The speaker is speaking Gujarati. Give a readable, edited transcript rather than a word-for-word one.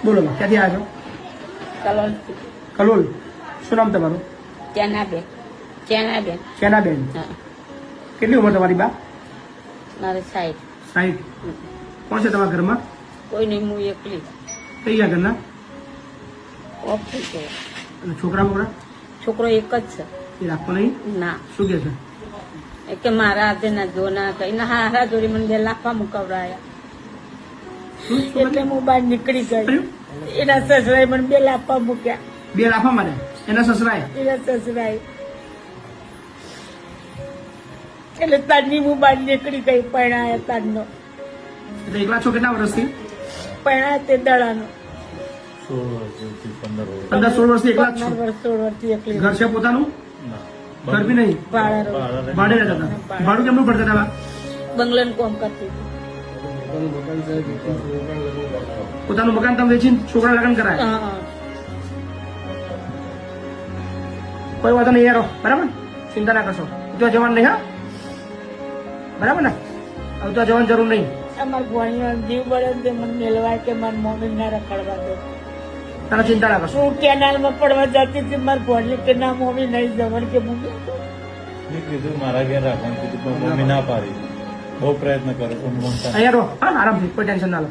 બોલો ક્યાંથી આવ્યા છો? કલોલ. શું નામ તમારું? ચેનાબેન. ચેનાબેન. હા, કેટલી ઉંમર તમારી બા? મારે સાઈડ 60. કોણ છે તમારા ઘરમાં? કોઈ નહીં, હું એકલી. કઈ ગયા ઘરના? ઓફ થઈ ગયો. અને છોકરા બોકરા છોકરો એક જ છે. એ રાખવો નહીં? ના, શું કે છે? એ કે મારા હાથે ના જો ના કઈ ના હારા જોડી મને 2 લાફા મુકાવડાયા. એટલે હું બહાર નીકળી ગઈ. એના સસરાએ મને 2 લાફા મૂક્યા. 2 લાફા મારે એના સસરાએ? એના સસરાએ. એટલે તારની હું બહાર નીકળી ગઈ. પરણાયા તારનો. એટલે એકલા છો કેટલા વર્ષથી? પરણાયા તે દડાનો. 15-16 વર્ષથી એકલા જ છો? 15 વર્ષ 16 વર્ષથી એકલી. ઘર છે પોતાનું? ઘર બી નહીં? ભાડે રહેતા હતા? ભાડું કેમનું ભરતા હતા? બંગલાનું કામ કરતી હતી. પોતાનું મકાન તમે વેચીને છોકરા લગ્ન કરાય? હા. કોઈ વાંધો નહીં યારો, બરાબર? ચિંતા ના કરશો. ત્યાં જવાનું નહીં, હા? બરાબર ને? હવે ત્યાં જવાની જરૂર નહીં. અમાર ભણ્યો જીવ બળે તે મને મેળવાય કે મારી મમ્મી ના રખડવા દે. તારા ચિંતા ના કરશો. હું કેનાલમાં પડવા જતી હતી, મારી ભણ્યો કે ના મમ્મી નહીં જવાનું કે મમ્મી. મેં કીધું મારા ઘેર રાખવાનું કીધું પણ મમ્મી ના પાડી. બહુ પ્રયત્ન કર્યો પણ મમતા અહીંયા રહો, હા, આરામથી, કોઈ ટેન્શન ના લો.